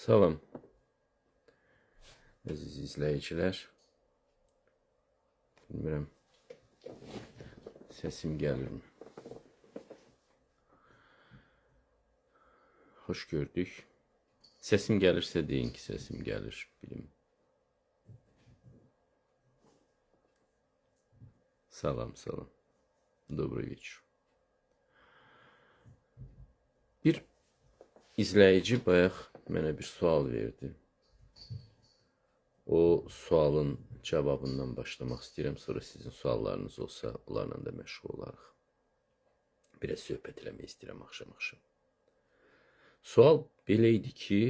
Salam, əziz izləyicilər. Bilmirəm, səsim gəlir mi? Xoş gördük. Səsim gəlirsə deyin ki, səsim gəlir, bilim. Salam, salam. Добрый вечер. Bir izləyici bayaq mənə bir sual verdi. O sualın cavabından başlamaq istəyirəm. Sonra sizin suallarınız olsa, bunlarla da məşğul olarıq. Biraz söhbət eləmək istəyirəm axşam-axşam. Sual belə idi ki,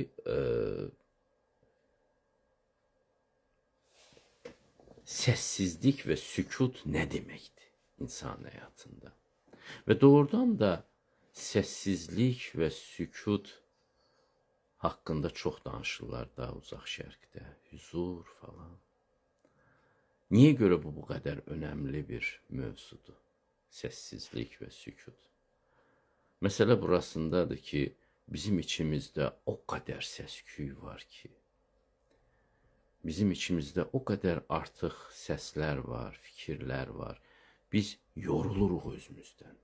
səssizlik və sükut nə deməkdir insan həyatında? Və doğrudan da səssizlik və sükut haqqında çox danışırlar da uzaq şərqdə, huzur falan. Niyə görə bu qədər önəmli bir mövzudur? Səssizlik və sükut. Məsələ burasındadır ki, bizim içimizdə o qədər səs-küy var ki, bizim içimizdə o qədər artıq səslər var, fikirlər var. Biz yoruluruq özümüzdən.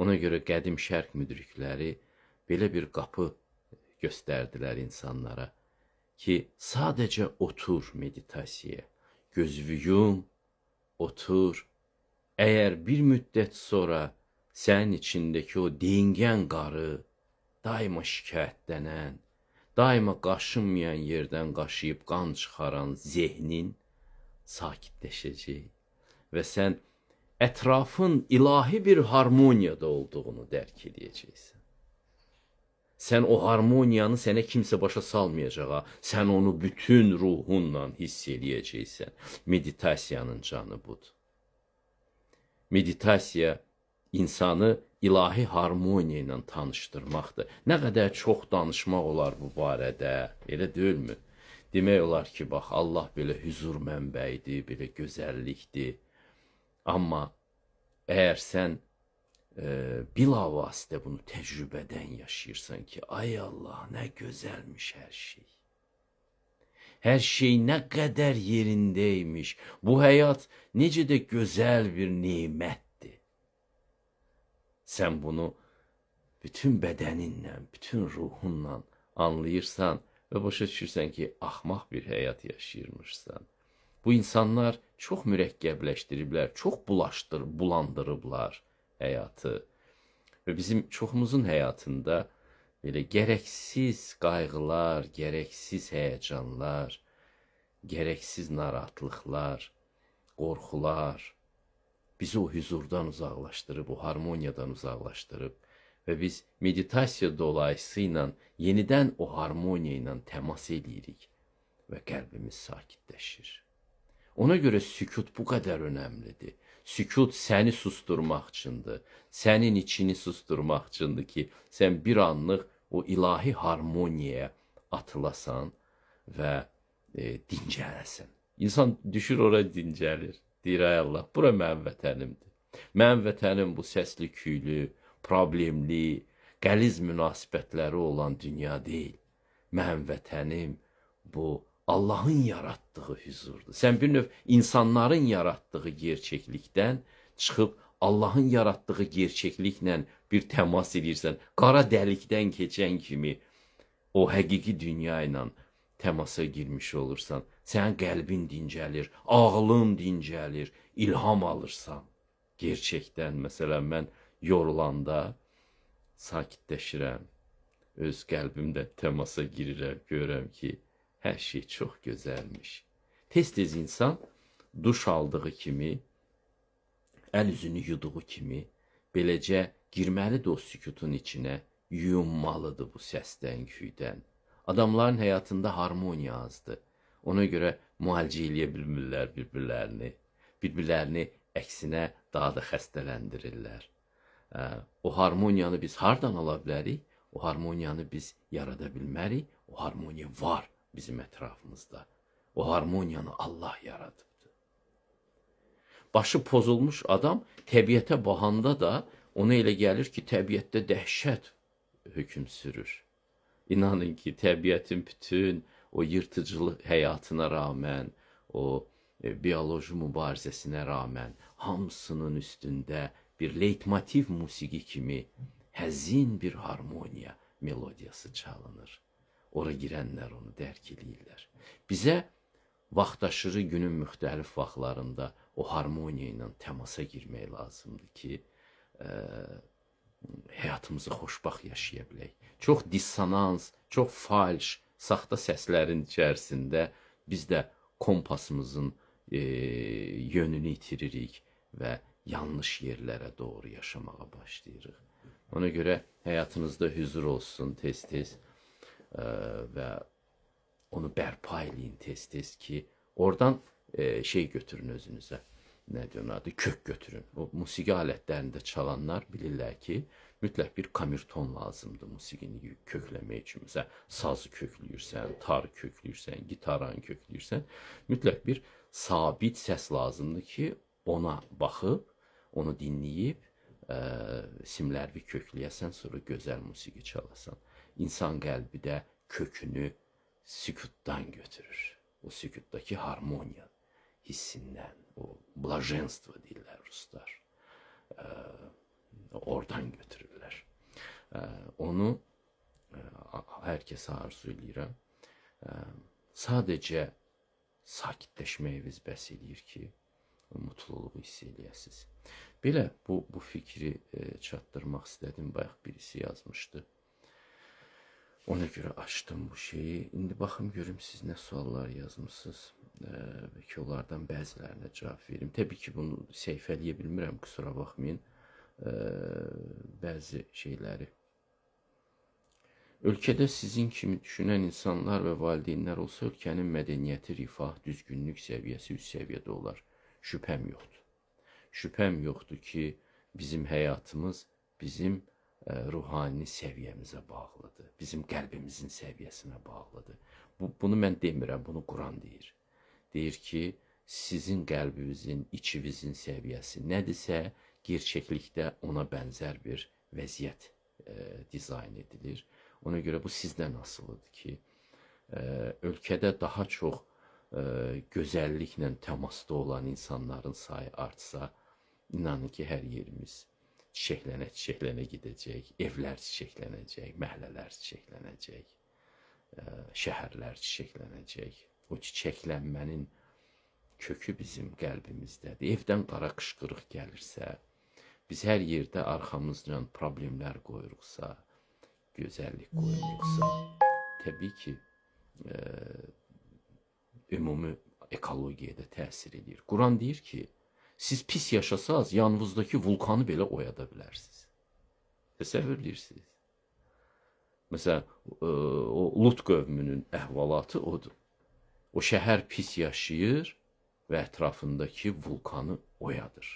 Ona görə qədim şərq müdrikləri belə bir qapı göstərdilər insanlara ki, sadəcə otur meditasiyaya, gözünü yum, otur. Əgər bir müddət sonra sənin içindəki o deyingən qarı, daima şikayətlənən, daima qaşınmayan yerdən qaşıyıb qan çıxaran zehnin sakitləşəcək və sən ətrafın ilahi bir harmoniyada olduğunu dərk edəcəksən. Sən o harmoniyanı sənə kimsə başa salmayacaq, sən onu bütün ruhunla hiss eləyəcəksən. Meditasiyanın canı budur. Meditasiya insanı ilahi harmoniya ilə tanışdırmaqdır. Nə qədər çox danışmaq olar bu barədə, elə deyilmi? Demək olar ki, bax, Allah belə huzur mənbəyidir, belə gözəllikdir. Amma əgər sən bilavasitə bunu təcrübədən yaşayırsan ki, ay Allah, nə gözəlmiş hər şey. Hər şey nə qədər yerindəymiş. Bu həyat necə də gözəl bir nemətdir. Sən bunu bütün bədəninlə, bütün ruhunla anlayırsan və başa düşürsən ki, axmaq bir həyat yaşayırmışsan. Bu insanlar çox mürəkkəbləşdiriblər, çox bulandırıblar həyatı və bizim çoxumuzun həyatında belə gərəksiz qayğılar, gərəksiz həyəcanlar, gərəksiz narahatlıqlar, qorxular bizi o huzurdan uzaqlaşdırıb, o harmoniyadan uzaqlaşdırıb və biz meditasiya dolayısıyla yenidən o harmoniya ilə təmas edirik və qəlbimiz sakitləşir. Ona görə sükut bu qədər önəmlidir. Sükut səni susturmaq üçündür, sənin içini susturmaq üçündür ki, sən bir anlıq o ilahi harmoniyaya atılasan və dincələsən. İnsan düşür ora dincəlir, deyir, ay Allah, bura mənim vətənimdir. Mənim vətənim bu səsli küylü, problemli, qəliz münasibətləri olan dünya deyil. Mənim vətənim bu Allahın yarattığı huzurdur. Sən bir növ insanların yaratdığı gerçəklikdən çıxıb Allahın yaratdığı gerçəkliklə bir təmas edirsən. Qara dəlikdən keçən kimi o həqiqi dünya ilə təmasa girmiş olursan. Sənin qəlbin dincəlir, ağlın dincəlir, ilham alırsan. Gerçəkdən, məsələn, mən yorulanda sakitləşirəm. Öz qəlbimdə təmasa girirəm, görürəm ki, hər şey çox gözəlmiş. Tez-tez insan duş aldığı kimi, əl üzünü yuduğu kimi, beləcə girməlidir o sükutun içinə, yuyunmalıdır bu səsdən, küydən. Adamların həyatında harmoniya azdır. Ona görə müalicə eləyə bilmirlər bir-birlərini əksinə daha da xəstələndirirlər. O harmoniyanı biz hardan ala bilərik? O harmoniyanı biz yarada bilmərik. O harmoniya var bizim ətrafımızda. O harmoniyanı Allah yaradıbdır. Başı pozulmuş adam təbiətə baxanda da ona elə gəlir ki, təbiətdə dəhşət hökm sürür. İnanın ki təbiətin bütün o yırtıcılıq həyatına rağmen, o biyoloji mübarizəsinə rağmen hamısının üstündə bir leytmotiv musiqi kimi həzin bir harmoniya melodiyası çalınır. Ora girənlər onu dərk eləyirlər. Bizə vaxtaşırı günün müxtəlif vaxtlarında o harmoniya ilə təmasa girmək lazımdır ki, həyatımızı xoşbaxt yaşaya bilək. Çox dissonans, çox falş, saxta səslərin içərisində biz də kompasımızın yönünü itiririk və yanlış yerlərə doğru yaşamağa başlayırıq. Ona görə həyatınızda hüzur olsun tez-tez və onu bərpa eləyin tez-tez ki, oradan şey götürün özünüzə. Nə deyir adı? Kök götürün. O musiqi alətlərində çalanlar bilirlər ki, mütləq bir kamürton lazımdır musiqini kökləmək üçün. Məsələn, sazı kökləyirsən, tarı kökləyirsən, gitaranı kökləyirsən, mütləq bir sabit səs lazımdır ki, ona baxıb, onu dinləyib, simlərvi kökləyəsən, sonra gözəl musiqi çalasan. İnsan qəlbi də kökünü sükutdan götürür. O sükutdaki harmoniya hissindən, o blajenstvo deyirlər ruslar. Oradan götürürlər. Onu hər kəsə arzu eləyirəm. Sadəcə sakitləşməyiniz bəs eləyir ki, mutluluğu hiss eləyəsiniz. Belə bu fikri çatdırmaq istədim. Bayaq birisi yazmışdı. Ona görə açdım bu şeyi. İndi baxım görüm siz nə suallar yazmışsınız. Belki onlardan bəzilərinə cavab verim. Təbii ki, bunu səhifələyə bilmirəm, kusura baxmayın. Bəzi şeyləri. Ölkədə sizin kimi düşünən insanlar və valideynlər olsa, ölkənin mədəniyyəti, rifah, düzgünlük səviyyəsi üst səviyyədə olar. Şübhəm yoxdur. Şübhəm yoxdur ki, bizim həyatımız bizim ruhani səviyyəmizə bağlıdır. Bizim qəlbimizin səviyyəsinə bağlıdır. Bunu mən demirəm, bunu Quran deyir. Deyir ki, sizin qəlbinizin, içinizin səviyyəsi nədirsə, gerçəklikdə ona bənzər bir vəziyyət dizayn edilir. Ona görə bu sizdən asılıdır ki, ölkədə daha çox gözəlliklə təmasda olan insanların sayı artsa, inanın ki, hər yerimiz çiçəklənə gedəcək, evlər çiçəklənəcək, məhəllələr çiçəklənəcək, şəhərlər çiçəklənəcək. O çiçəklənmənin kökü bizim qəlbimizdədir. Evdən qara qışqırıq gəlirsə, biz hər yerdə arxamızdan problemlər qoyuruqsa, gözəllik qoyuruqsa, təbii ki, ümumi ekologiyaya da təsir edir. Quran deyir ki, siz pis yaşasaz, yanınızdakı vulkanı belə oyada bilərsiniz. Təsəvvür edirsiniz. Məsələn, o Lut qövmünün əhvalatı odur. O şəhər pis yaşayır və ətrafındakı vulkanı oyadır.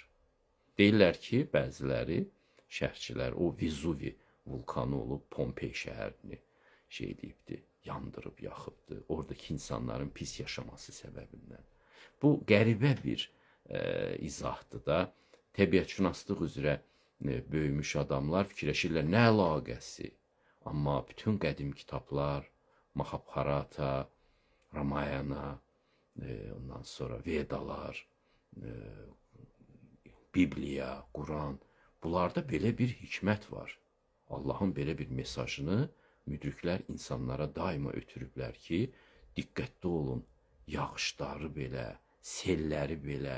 Deyirlər ki, bəziləri, şərhçilər, o Vezuvi vulkanı olub Pompey şəhərini deyibdi, yandırıb, yaxıbdı. Oradakı insanların pis yaşaması səbəbindən. Bu qəribə bir izahdır da. Təbiətşünaslıq üzrə böyümüş adamlar fikirləşirlər, nə əlaqəsi? Amma bütün qədim kitablar, Mahabharata, Ramayana, ondan sonra Vedalar, Bibliya, Quran, bunlarda belə bir hikmət var. Allahın belə bir mesajını müdriklər insanlara daima ötürüblər ki, diqqətli olun, yağışları belə, selləri belə,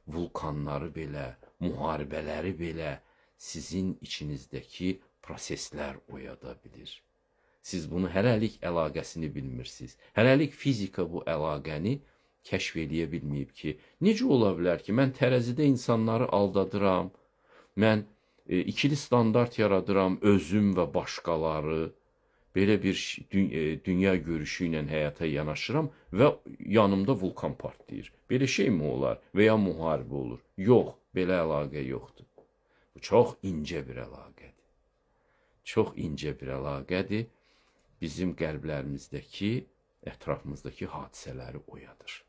vulkanları belə, müharibələri belə sizin içinizdəki proseslər oyada bilir. Siz bunu hələlik əlaqəsini bilmirsiniz. Hələlik fizika bu əlaqəni kəşf eləyə bilməyib ki, necə ola bilər ki, mən tərəzidə insanları aldadıram, mən ikili standart yaradıram, özüm və başqaları, belə bir dünya görüşü ilə həyata yanaşıram və yanımda vulkan partlayır. Belə şey mi olar? Və ya müharibə olur? Yox, belə əlaqə yoxdur. Bu çox incə bir əlaqədir. Çox incə bir əlaqədir. Bizim qəlblərimizdəki, ətrafımızdakı hadisələri oyadır.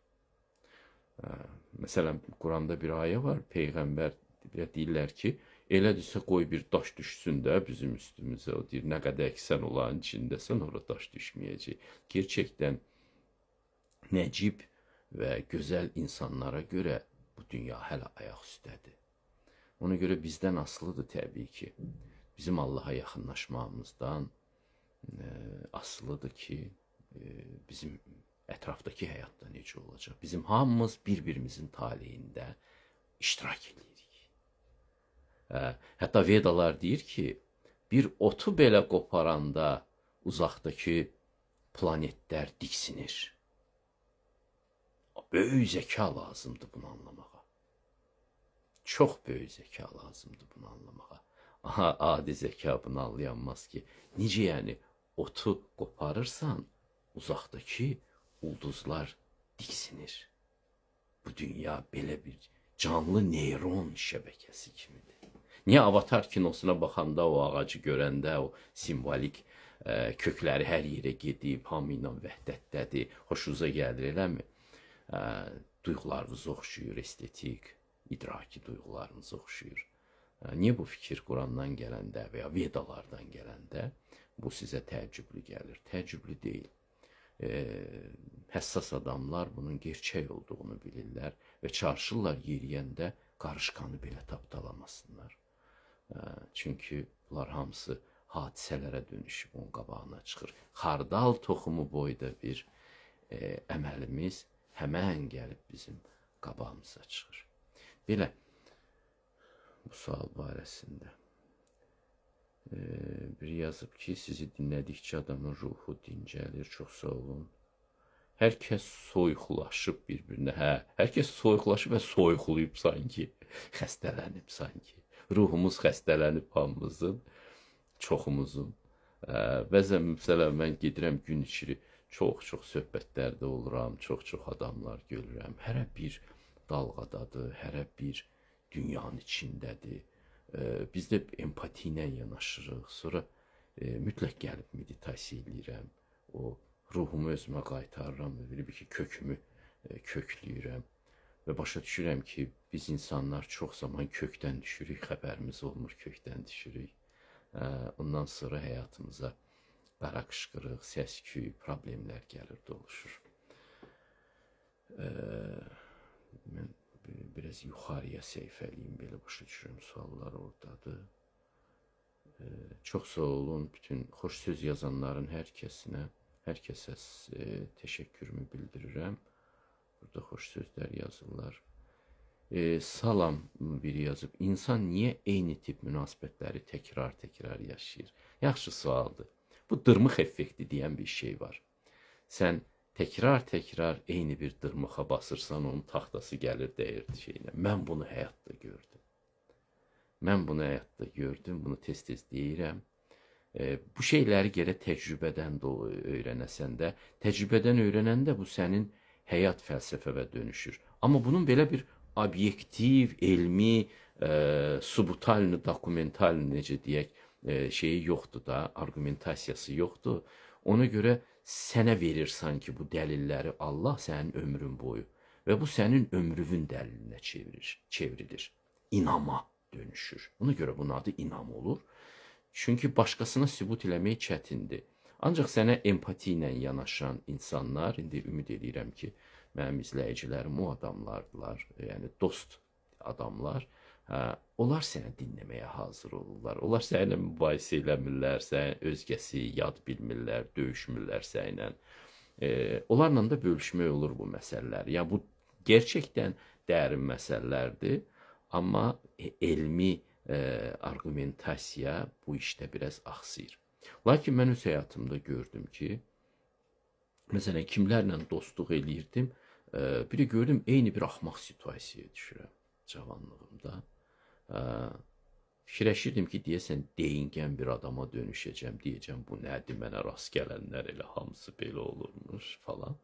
Məsələn, Quranda bir ayə var, Peyğəmbər deyirlər ki, Elədirsə qoy bir daş düşsün də bizim üstümüzə. O deyir, nə qədər ki sən onların içindəsən, ora daş düşməyəcək. Gerçəkdən nəcib və gözəl insanlara görə bu dünya hələ ayaq üstədir. Ona görə bizdən asılıdır təbii ki, bizim Allaha yaxınlaşmamızdan asılıdır ki, bizim ətrafdakı həyatda necə olacaq. Bizim hamımız bir-birimizin taleyində iştirak edirik. Hətta Vedalar deyir ki, bir otu belə qoparanda uzaqdakı planetlər diksinir. Böyük zəka lazımdır bunu anlamağa. Çox böyük zəka lazımdır bunu anlamağa. Aha, adi zəka bunu anlayanmaz ki. Necə yəni otu qoparırsan, uzaqdakı ulduzlar diksinir. Bu dünya belə bir canlı neyron şəbəkəsi kimidir. Niyə Avatar kinosuna baxanda, o ağacı görəndə, o simvolik kökləri hər yerə gedib, hamı ilə vəhdətdədir, xoşunuza gəlir, eləmi? Duyğularınız oxşuyur, estetik, idraki duyğularınız oxşuyur. Niyə bu fikir Qurandan gələndə və ya Vedalardan gələndə bu sizə təəccüblü gəlir? Təəccüblü deyil. Həssas adamlar bunun gerçək olduğunu bilirlər və çalışırlar yeriyəndə qarışqanı belə tapdalamasınlar. Çünki bunlar hamısı hadisələrə dönüşüb onun qabağına çıxır. Xardal toxumu boyda bir əməlimiz həmən gəlib bizim qabağımıza çıxır. Belə bu sual barəsində biri yazıb ki, sizi dinlədikcə adamın ruhu dincəlir. Çox sağ olun. Hər kəs soyuqlaşıb bir-birinə. Hər kəs soyuqlaşıb və soyuqlayıb sanki. Xəstələnib sanki. Ruhumuz xəstələnib hamımızın, çoxumuzun. Bəzən məsələn mən gedirəm gün içiri, çox söhbətlərdə oluram, çox adamlar görürəm. Hərə bir dalğadadır, hərə bir dünyanın içindədir. Biz də empati ilə yanaşırıq. Sonra mütləq gəlib meditasiya edirəm. O ruhumu özümə qaytarıram və bir ki, kökümü kökləyirəm. Və başa düşürəm ki, biz insanlar çox zaman kökdən düşürük, xəbərimiz olmur, kökdən düşürük. Ondan sonra həyatımıza qara qışqırıq, səs-küy, problemlər gəlir, doluşur. Mən biraz yuxarıya səhifəliyim, belə başa düşürəm, suallar oradadır. Çox sağ olun bütün xoş söz yazanların hər kəsə təşəkkürümü bildirirəm. Burada xoş sözlər yazırlar. Salam biri yazıb, insan niyə eyni tip münasibətləri təkrar yaşayır? Yaxşı sualdır. Bu dırmıq effekti deyən bir şey var. Sən təkrar eyni bir dırmığa basırsan, onun taxtası gəlir dəyir şeyinə. Mən bunu həyatda gördüm. Bunu tez-tez deyirəm. Bu şeyləri gərək təcrübədən öyrənəsən də, təcrübədən öyrənəndə bu sənin həyat fəlsəfəvə dönüşür. Amma bunun belə bir obyektiv, elmi, subutalni, dokumentalni, necə deyək, şeyi yoxdur da, argumentasiyası yoxdur. Ona görə sənə verir sanki bu dəlilləri Allah sənin ömrün boyu və bu sənin ömrünün dəlilinə çevrilir. İnama dönüşür. Buna görə bunun adı inam olur. Çünki başqasına sübut eləmək çətindir. Ancaq sənə empati ilə yanaşan insanlar, indi ümid edirəm ki, mənim izləyicilərim o adamlardılar, yəni dost adamlar, onlar sənə dinləməyə hazır olurlar. Onlar sənə mübahisə eləmirlər, sən özgəsi yad bilmirlər, döyüşmürlər sənlə. Onlarla da bölüşmək olur bu məsələlər. Yəni bu gerçəkdən dərin məsələlərdir, amma elmi argumentasiya bu işdə biraz axsayır. Lakin mən öz həyatımda gördüm ki, məsələn, kimlərlə dostluq eləyirdim, biri gördüm, eyni bir axmaq situasiyaya düşürəm cavanlığımda. Fikirləşirdim ki, deyəsən, deyingən bir adama dönüşəcəm, deyəcəm, bu nədir, mənə rast gələnlər elə hamısı belə olurmuş falan.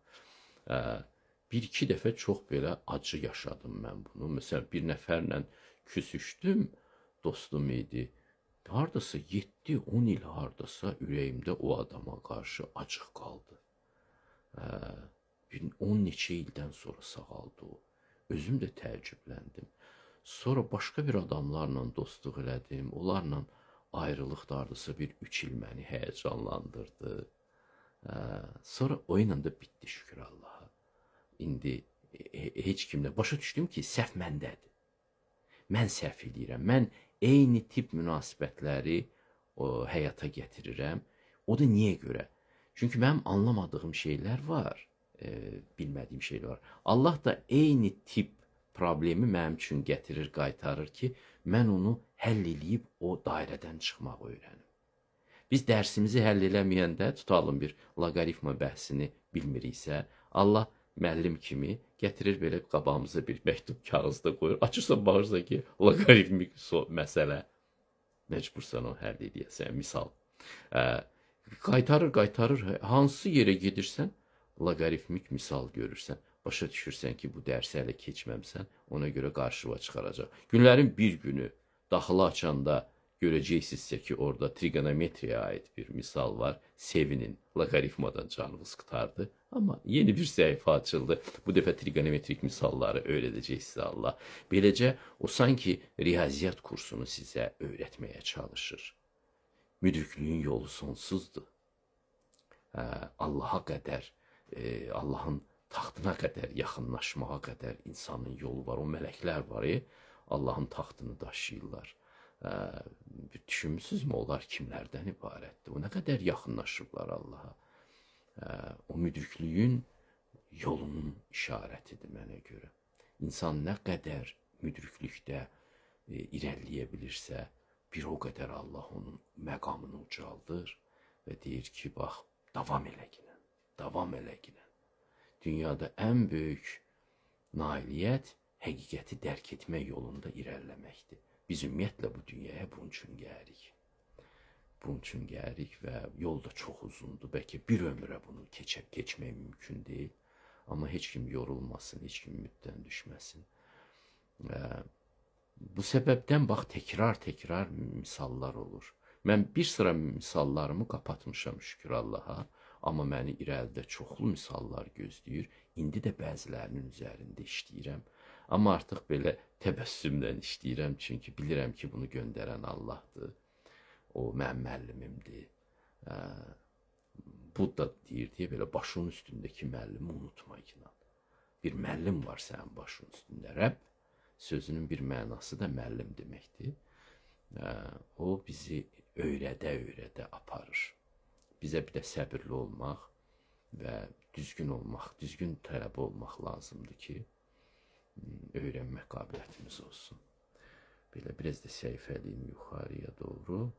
Bir-iki dəfə çox belə acı yaşadım mən bunu. Məsələn, bir nəfərlə küsüşdüm, dostum idi. Hardasa 7-10 il hardasa ürəyimdə o adama qarşı acıq qaldı. 10 neçə ildən sonra sağaldı o. Özüm də təəccübləndim. Sonra başqa bir adamlarla dostluq elədim. Onlarla ayrılıq da hardasa bir 3 il məni həyəcanlandırdı. Sonra o ilə də bitdi şükür Allaha. İndi heç kimlə başa düşdüm ki, səhv məndədir. Mən səhv eləyirəm. Mən eyni tip münasibətləri həyata gətirirəm. O da niyə görə? Çünki mənim anlamadığım şeylər var, bilmədiyim şeylər var. Allah da eyni tip problemi mənim üçün gətirir, qaytarır ki, mən onu həll eləyib o dairədən çıxmaq öyrənim. Biz dərsimizi həll eləməyəndə, tutalım bir loqaritma bəhsini bilmiriksə, Allah müəllim kimi gətirir belə qabağımıza bir məktub kağızda qoyur. Açırsan baxırsan ki, loqaritmik məsələ. Məcbursan o həll eləyəsən, misal. Qaytarır. Hansı yerə gedirsən, loqaritmik misal görürsən. Başa düşürsən ki, bu dərsi hələ keçməmsən, ona görə qarşıva çıxaracaq. Günlərin bir günü daxılı açanda görəcəksinizsə ki, orada trigonometriyə aid bir misal var. Sevinin, loqaritmadan canınız qurtardı. Amma yeni bir səhifə açıldı. Bu dəfə trigonometrik misalları öyrədəcək sizə Allah. Beləcə, o sanki riyaziyyat kursunu sizə öyrətməyə çalışır. Müdriklüyün yolu sonsuzdur. Allaha qədər, Allahın taxtına qədər, yaxınlaşmağa qədər insanın yolu var. O mələklər var, Allahın taxtını daşıyırlar. Düşünmüsünüzmü onlar kimlərdən ibarətdir? O nə qədər yaxınlaşıblar Allaha. O müdriklüyün yolunun işarətidir mənə görə. İnsan nə qədər müdriklükdə irəliləyə bilirsə, bir o qədər Allah onun məqamını ucaldır və deyir ki, bax, davam eləginən, davam eləginən. Dünyada ən böyük nailiyyət həqiqəti dərk etmək yolunda irəliləməkdir. Biz ümumiyyətlə bu dünyaya bunun üçün gəlirik. Bunun üçün gəlirik və yol da çox uzundur. Bəlkə bir ömrə bunu keçmək mümkün deyil. Amma heç kim yorulmasın, heç kim ümiddən düşməsin. Bu səbəbdən bax, təkrar misallar olur. Mən bir sıra misallarımı qapatmışam şükür Allaha. Amma məni irəlidə çoxlu misallar gözləyir. İndi də bəzilərinin üzərində işləyirəm. Amma artıq belə təbəssümlə işləyirəm. Çünki bilirəm ki, bunu göndərən Allahdır. O mənim müəllimimdir. Budda deyir deyə belə başının üstündəki müəllimi unutma inan. Bir müəllim var sənin başının üstündə. Rəbb sözünün bir mənası da müəllim deməkdir. O bizi öyrədə aparır. Bizə bir də səbirli olmaq və düzgün olmaq, düzgün tələbə olmaq lazımdır ki, öyrənmək qabiliyyətimiz olsun. Belə biraz da səhifəliyim yuxarıya doğru.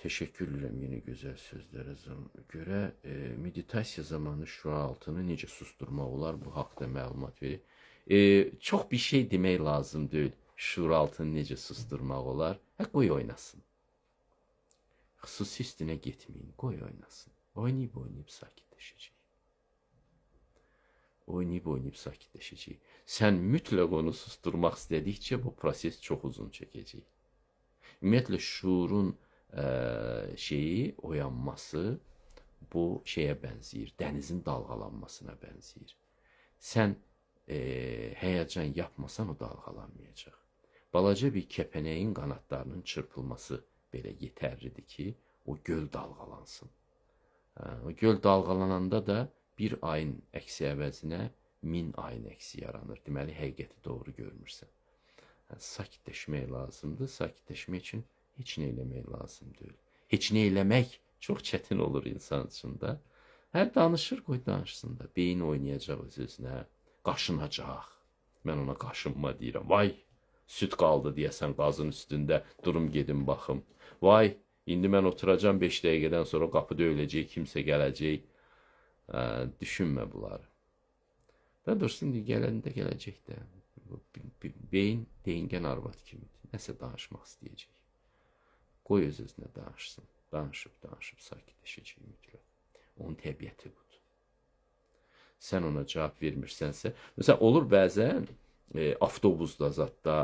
Teşekkür edirəm yenə gözəl sözlərə görə. Meditasiya zamanı şüuraltını necə susturmaq olar, bu haqda məlumat verir. Çox bir şey demək lazım deyil. Şüuraltını necə susturmaq olar? Qoy oynasın. Xüsusi üstünə getməyin, qoy oynasın. Oynayıb sakitləşəcək. Oynayıb sakitləşəcək. Sən mütləq onu susturmaq istədikcə bu proses çox uzun çəkəcək. Ümumiyyətlə, şuurun oyanması bu şeyə bənzəyir, dənizin dalğalanmasına bənzəyir. Sən həyəcan yapmasan o dalğalanmayacaq. Balaca bir kəpənəyin qanadlarının çırpılması belə yetərlidir ki, o göl dalğalansın. O göl dalğalananda da bir ayın əksi əvəzinə 1000 ayın əksi yaranır. Deməli, həqiqəti doğru görmürsən. Sakitləşmək lazımdır. Sakitləşmək üçün heç nə eləmək lazım deyil. Heç nə eləmək çox çətin olur insan üçün də. Hər danışır, qoy danışsın da. Beyin oynayacaq öz-özünə, qaşınacaq. Mən ona qaşınma deyirəm. Vay, süd qaldı deyəsən qazın üstündə, durum gedim baxım. Vay, indi mən oturacam 5 dəqiqədən sonra qapı döyüləcək, kimsə gələcək. Düşünmə bunları. Da dursun, gələndə gələcək də. Beyin deyingən arvad kimidir. Nəsə danışmaq istəyəcək. Qoy öz-özünə danışsın. Danışıb sakitləşəcək mütləq. Onun təbiəti budur. Sən ona cavab vermirsənsə, məsələn, olur bəzən avtobusda, zətdə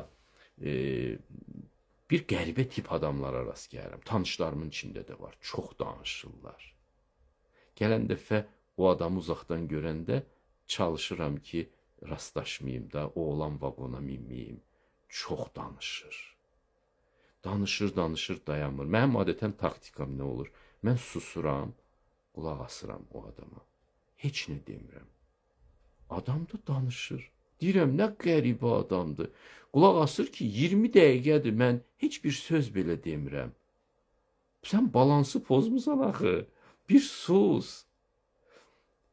bir qəribə tip adamlara rast gəlirəm. Tanışlarımın içində də var. Çox danışırlar. Gələn dəfə o adamı uzaqdan görəndə çalışıram ki, rastlaşmayım da, oğlan vaqona minməyim. Çox danışır. Danışır, danışır, dayanmır. Mənim adətən taktikam nə olur? Mən susuram, qulaq asıram o adama. Heç nə demirəm. Adam da danışır. Deyirəm, nə qəribə adamdır. Qulaq asır ki, 20 dəqiqədir mən heç bir söz belə demirəm. Sən balansı pozmusan axı. Bir sus.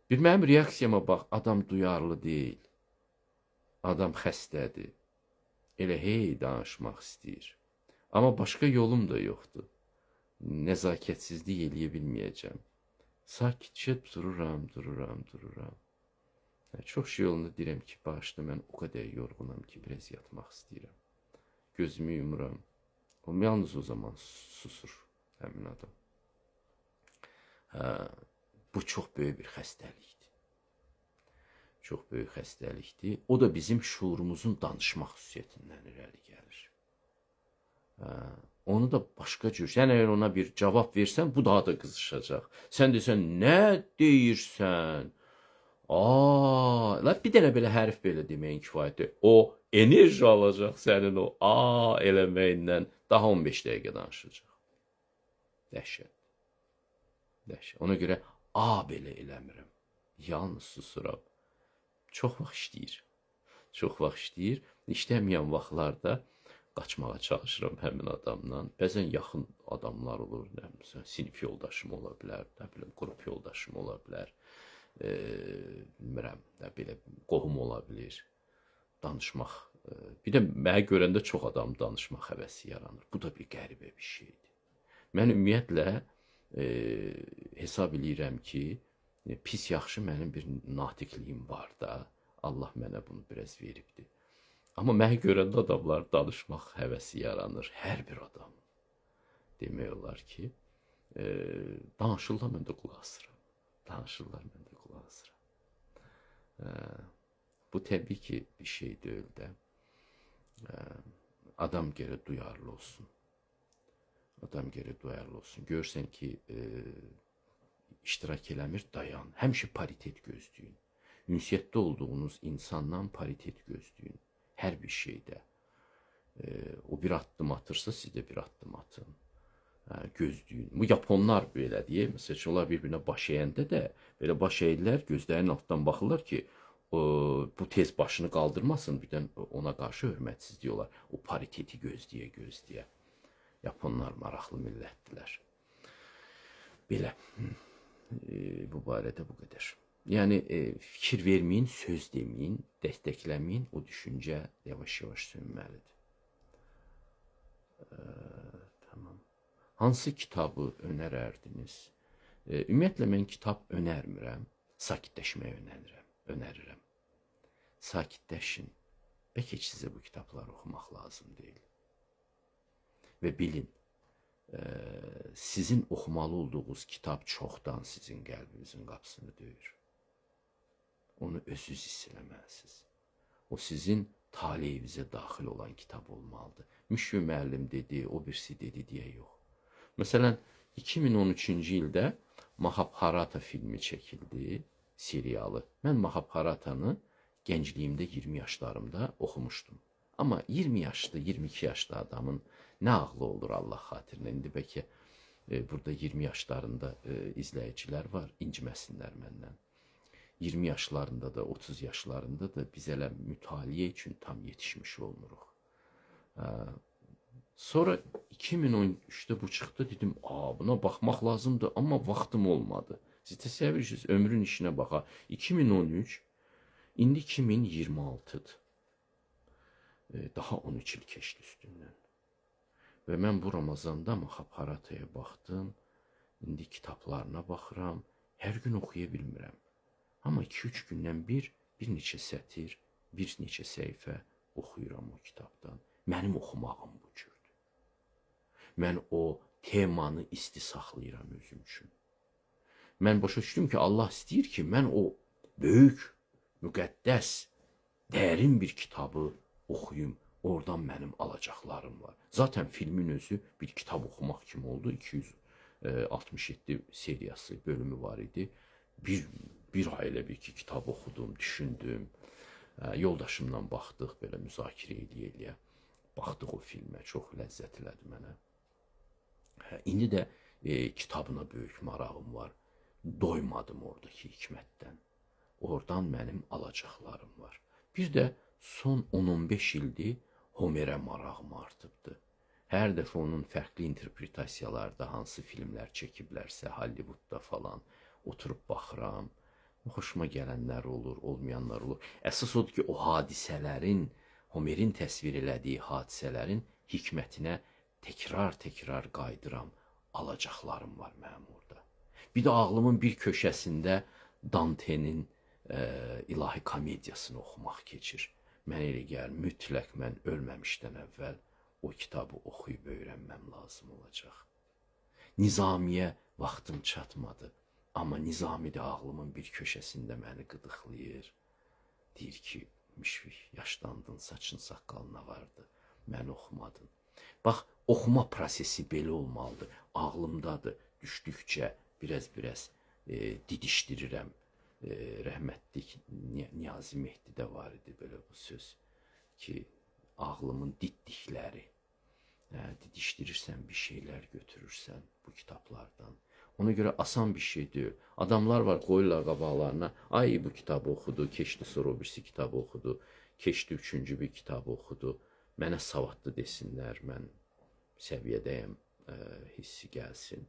Bir mənim reaksiyama bax, adam duyarlı deyil. Adam xəstədir. Elə hey danışmaq istəyir. Amma başqa yolum da yoxdur. Nəzakətsizlik eləyə bilməyəcəm. Sakitcə dururam. Çox şey yolunda deyirəm ki, bağışla, mən o qədər yorğunam ki, biraz yatmaq istəyirəm. Gözümü yumuram. O yalnız o zaman susur həmin adam. Bu çox böyük bir xəstəlikdir. Çox böyük xəstəlikdir. O da bizim şuurumuzun danışmaq xüsusiyyətindən irəli gəlir. Onu da başqa cür. Sən əgər ona bir cavab versən, bu daha da qızışacaq. Sən desən, nə deyirsən? Bir dənə belə hərf belə deməyin kifayətdir. O enerji alacaq sənin o eləməyindən, daha 15 dəqiqə danışacaq. Dəhşət. Dəhşət. Ona görə belə eləmirəm. Yalnız susuram. Çox vaxt işləyir. Çox vaxt işləyir. İşləməyən vaxtlarda qaçmağa çalışıram həmin adamdan. Bəzən yaxın adamlar olur. Sinif yoldaşım ola bilər, qrup yoldaşım ola bilər. Bilmirəm, belə qohum ola bilir. Danışmaq. Bir də mənə görəndə çox adam danışmaq həvəsi yaranır. Bu da bir qəribə bir şeydir. Mən ümumiyyətlə hesab eləyirəm ki, pis yaxşı mənim bir natiqliyim var da. Allah mənə bunu biraz veribdir. Amma mənə görəndə adamlar danışmaq həvəsi yaranır. Hər bir adam. Demək olar ki, danışırlar, mən də qulaq asıram. Danışırlar, mən də qulaq asıram. Bu təbii ki, bir şey deyil də. Adam gərək duyarlı olsun. Adam gərək duyarlı olsun. Görsən ki, iştirak eləmir, dayan. Həmişə paritet gözləyin. Ünsiyyətdə olduğunuz insandan paritet gözləyin. Hər bir şeydə. O bir addım atırsa, siz də bir addım atın. Gözləyin. Bu Japonlar belə deyir. Məsələn, onlar bir-birinə baş əyəndə də belə baş əyirlər, gözlərinin altdan baxırlar ki, bu tez başını qaldırmasın, birdən ona qarşı hörmətsizlik olar. O pariteti gözləyə. Japonlar maraqlı millətdilər. Belə. Bu barədə bu qədər. Yəni, fikir verməyin, söz deməyin, dəstəkləməyin, o düşüncə yavaş-yavaş sönməlidir. Tamam. Hansı kitabı önərərdiniz? Ümumiyyətlə, mən kitab önərmirəm, sakitləşməyə önərirəm. Sakitləşin. Bəlkə sizə bu kitabları oxumaq lazım deyil. Və bilin, sizin oxumalı olduğunuz kitab çoxdan sizin qəlbinizin qapısını döyür. Onu özünüz hiss eləməlisiniz. O sizin taleyinizə daxil olan kitab olmalıdır. Müşvi müəllim dedi, o birisi dedi deyə yox. Məsələn, 2013-cü ildə Mahabharata filmi çəkildi, serialı. Mən Mahabharatanı gəncliyimdə 20 yaşlarımda oxumuşdum. Amma 20 yaşlı, 22 yaşlı adamın nə ağlı olur Allah xatirinə. İndi bəlkə burada 20 yaşlarında izləyicilər var, inciməsinlər məndən. 20 yaşlarında da, 30 yaşlarında da biz elə mütaliə üçün tam yetişmiş olmuruq. Sonra 2013'də bu çıxdı, dedim, buna baxmaq lazımdır, amma vaxtım olmadı. Siz təsəvvür edirsiniz, ömrün işinə baxa. 2013, indi 2026'dır. Daha 13 il keçdi üstündən. Və mən bu Ramazanda Mahabharataya baxdım, indi kitablarına baxıram, hər gün oxuya bilmirəm. Amma 2-3 gündən bir neçə sətir, bir neçə səhifə oxuyuram o kitabdan. Mənim oxumağım bu cürdür. Mən o temanı isti saxlayıram özüm üçün. Mən başa düşdüm ki, Allah istəyir ki, mən o böyük, müqəddəs, dərin bir kitabı oxuyum. Oradan mənim alacaqlarım var. Zaten filmin özü bir kitab oxumaq kimi oldu. 267 seriyası, bölümü var idi. Bir ay elə bir ki, kitab oxudum, düşündüm. Yoldaşımla baxdıq, belə müzakirə eləyə-eləyə baxdıq o filmə, çox ləzzət elədi mənə. İndi də kitabına böyük marağım var. Doymadım oradakı hikmətdən. Oradan mənim alacaqlarım var. Bir də son 10-15 ildir Homerə marağım artıbdı. Hər dəfə onun fərqli interpretasiyalarda hansı filmlər çəkiblərsə, Hollywoodda falan oturub baxıram. Xoşuma gələnlər olur, olmayanlar olur. Əsas odur ki, o hadisələrin, Homerin təsvir elədiyi hadisələrin hikmətinə təkrar-təkrar qayıdıram. Alacaqlarım var mənim orada. Bir də ağlımın bir köşəsində Dante'nin ilahi komediyasını oxumaq keçir. Mən elə gəlir, mütləq mən ölməmişdən əvvəl o kitabı oxuyub öyrənməm lazım olacaq. Nizamiyə vaxtım çatmadı. Amma Nizami də ağlımın bir köşəsində məni qıdıqlayır. Deyir ki, Müşfik, yaşlandın, saçın saqqalına vardı, mən oxumadın. Bax, oxuma prosesi belə olmalıdır. Ağlımdadır, düşdükcə biraz didişdirirəm. Rəhmətlik Niyazi Mehdidə var idi belə bu söz ki, ağlımın ditdikləri. Didişdirirsən, bir şeylər götürürsən bu kitablardan. Ona görə asan bir şey deyil. Adamlar var, qoyurlar qabaqlarına, ay bu kitabı oxudu, keçdi sonra o birisi kitabı oxudu, keçdi üçüncü bir kitabı oxudu. Mənə savadlı desinlər, mən səviyyədəyəm, hissi gəlsin.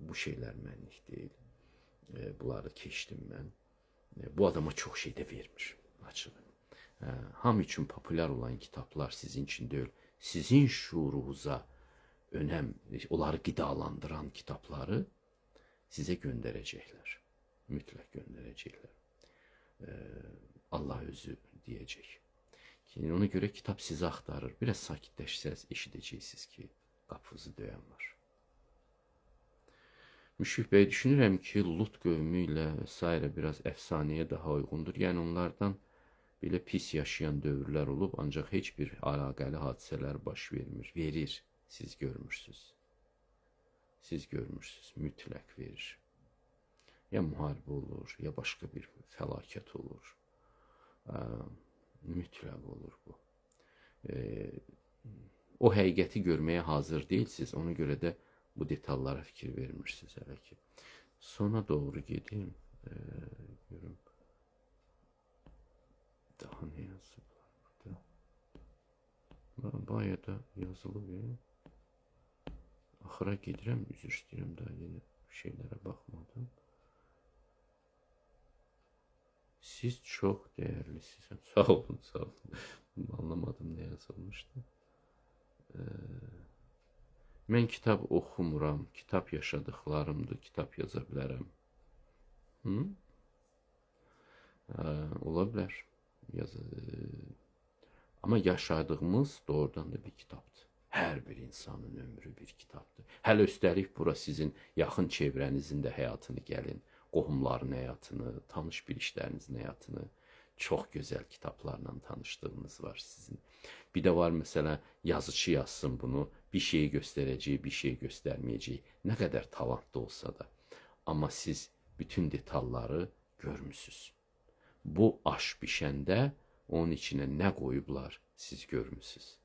Bu şeylər mənlik deyil. Bunları keçdim mən. Bu adama çox şey də vermir, açıq. Hamı üçün populyar olan kitablar sizin üçün deyil, sizin şuurunuza önəm, onları qidalandıran kitabları sizə göndərəcəklər. Mütləq göndərəcəklər. Allah özü deyəcək. Ona görə kitab sizi axtarır. Biraz sakitləşsəz, eşidəcəksiniz ki, qapınızı döyən var. Müşfik bəy, düşünürəm ki, Lut qövmü ilə s. biraz əfsanəyə daha uyğundur. Yəni onlardan belə pis yaşayan dövrlər olub, ancaq heç bir əlaqəli hadisələr baş vermir. Verir, siz görmürsünüz. Siz görmürsünüz, mütləq verir. Ya müharibə olur, ya başqa bir fəlakət olur. Mütləq olur bu. O həqiqəti görməyə hazır deyilsiniz, ona görə də bu detallara fikir vermirsiniz hələ ki. Sona doğru gedim. Görüm. Daha ne yazıblar burada? Bayağı da yazılı verin. Axıra gedirəm, üzr istəyirəm, daha yeni şeylərə baxmadım. Siz çox dəyərlisiniz. Sağ olun, sağ olun. Anlamadım ne yazılmışdı. Mən kitab oxumuram, kitab yaşadıqlarımdır, kitab yaza bilərəm. Ola bilər. Amma yaşadığımız doğrudan da bir kitabdır. Hər bir insanın ömrü bir kitabdır. Hələ üstəlik bura sizin yaxın çevrənizin də həyatını gəlin, qohumların həyatını, tanış bilişlərinizin həyatını, çox gözəl kitablarla tanışdığınız var sizin. Bir də var məsələn, yazıcı yazsın bunu, bir şeyi göstərəcək, bir şeyi göstərməyəcək, nə qədər talantlı olsa da. Amma siz bütün detalları görmüsünüz. Bu aş bişəndə onun içinə nə qoyublar, siz görmüsünüz.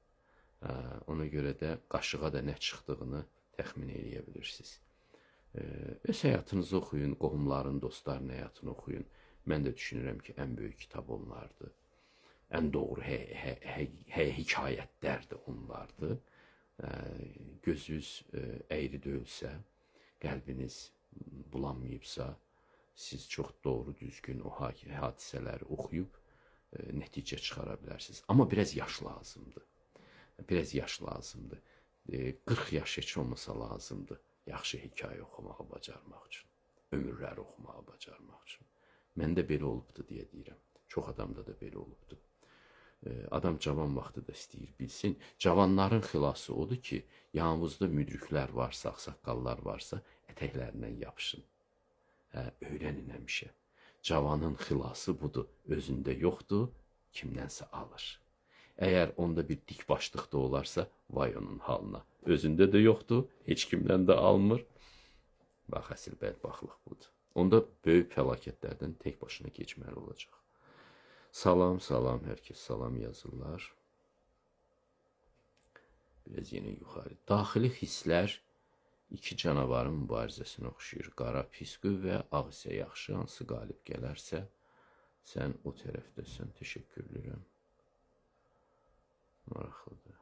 Ona görə də qaşığa da nə çıxdığını təxmin eləyə bilirsiniz. Öz həyatınızı oxuyun, qohumların, dostların həyatını oxuyun. Mən də düşünürəm ki, ən böyük kitab onlardır. Ən doğru hekayətlər də onlardır. Gözünüz əyri deyilsə, qəlbiniz bulanmayıbsa, siz çox doğru, düzgün o hadisələri oxuyub nəticə çıxara bilərsiniz. Amma biraz yaş lazımdır. Biraz yaş lazımdır. 40 yaş heç olmasa lazımdır. Yaxşı hekayə oxumağı bacarmaq üçün. Ömürləri oxumağı bacarmaq üçün. Məndə belə olubdu deyə deyirəm. Çox adamda da belə olubdu. Adam cavan vaxtı da istəyir bilsin. Cavanların xilası odur ki, yanınızda müdriklər varsa, ağsaqqallar varsa, ətəklərindən yapışın. Öyrənin həmişə. Cavanın xilası budur. Özündə yoxdur, kimdənsə alır. Əgər onda bir dik başlıq da olarsa, vay onun halına. Özündə də yoxdur, heç kimdən də almır. Bax, əsl bədbaxtlıq budur. Onda böyük fəlakətlərdən tək başına keçməli olacaq. Salam, salam, hər kəs salam yazırlar. Biraz yenə yuxarı. Daxili hisslər iki canavarın mübarizəsinə oxşayır. Qara pis qüvvə, ağ isə yaxşı, hansı qalib gələrsə, sən o tərəfdəsən. Təşəkkür edirəm. Maraqlıdır.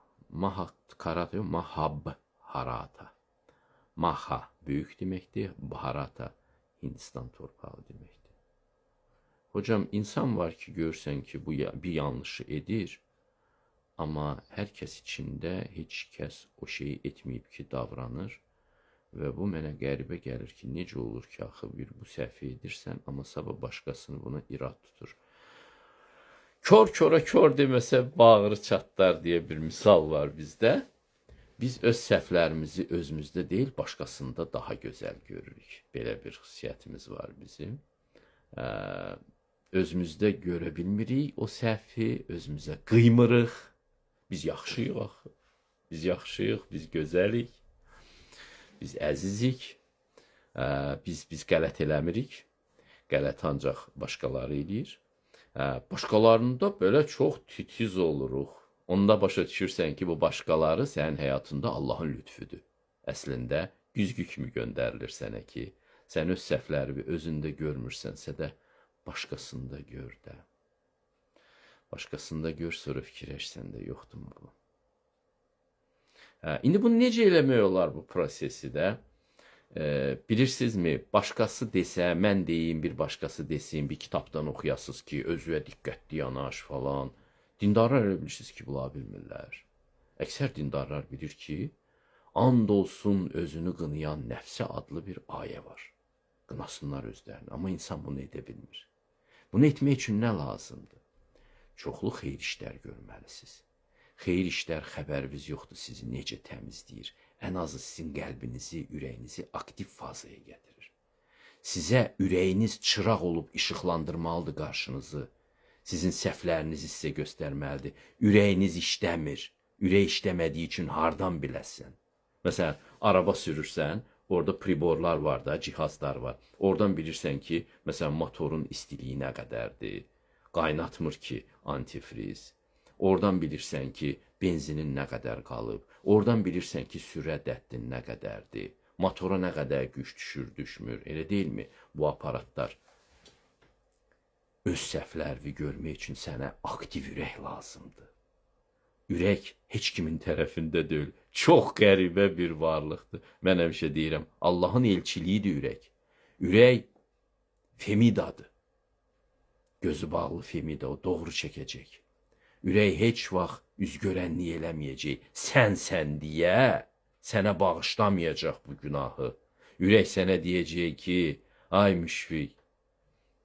Mahat karate, mahab harata. Maha böyük deməkdir, Bharata Hindistan torpağı deməkdir. Hocam, insan var ki, görsən ki, bu bir yanlışı edir, amma hər kəs içində heç kəs o şeyi etməyib ki, davranır və bu mənə qəribə gəlir ki, necə olur ki, axı bir bu səhvi edirsən, amma sabah başqasını buna irad tutur. Kör köra kör deməsə bağrı çatlar deyə bir misal var bizdə. Biz öz səhvlərimizi özümüzdə deyil, başqasında daha gözəl görürük. Belə bir xüsusiyyətimiz var bizim. Özümüzdə görə bilmirik o səhvi, özümüzə qıymırıq. Biz yaxşıyıq axı. Biz yaxşıyıq, biz gözəlik. Biz əzizik. Biz qələt eləmirik. Qələt ancaq başqaları eləyir. Başqalarında belə çox titiz oluruq. Onda başa düşürsən ki, bu başqaları sənin həyatında Allahın lütfüdür. Əslində, güzgü kimi göndərilir sənə ki, sən öz səhvləri özündə görmürsənsə də, başqasında gör də. Başqasında gör, sonra fikirləşsən də, yoxdur mu bu? İndi bunu necə eləmək olar bu prosesi də? Bilirsinizmi, başqası desə, mən deyim, bir başqası desin, bir kitabdan oxuyasınız ki, özünə diqqətli yanaş falan. Dindarlar elə bilirsiniz ki, bula bilmirlər. Əksər dindarlar bilir ki, and olsun özünü qınayan nəfsə adlı bir ayə var. Qınasınlar özlərini, amma insan bunu edə bilmir. Bunu etmək üçün nə lazımdır? Çoxlu xeyir işlər görməlisiniz. Xeyir işlər xəbəriniz yoxdur sizi necə təmizləyir. Ən azı sizin qəlbinizi, ürəyinizi aktiv fazaya gətirir. Sizə ürəyiniz çıraq olub işıqlandırmalıdır qarşınızı. Sizin səhvlərinizi sizə göstərməlidir. Ürəyiniz işləmir. Ürək işləmədiyi üçün hardan biləsən? Məsələn, araba sürürsən, orada priborlar var da, cihazlar var. Oradan bilirsən ki, məsələn, motorun istiliyi nə qədərdir. Qaynatmır ki, antifriz. Oradan bilirsən ki, benzinin nə qədər qalıb. Oradan bilirsən ki, sürət həddin nə qədərdir. Motora nə qədər güc düşür, düşmür. Elə deyilmi bu aparatlar? Öz səhvlərini görmək üçün sənə aktiv ürək lazımdır. Ürək heç kimin tərəfində deyil. Çox qəribə bir varlıqdır. Mən həmişə deyirəm, Allahın elçiliyidir ürək. Ürək Femidadır. Gözü bağlı Femida, o doğru çəkəcək. Ürək heç vaxt üzgörənlik eləməyəcək. Sən deyə sənə bağışlamayacaq bu günahı. Ürək sənə deyəcək ki, ay müşfiq,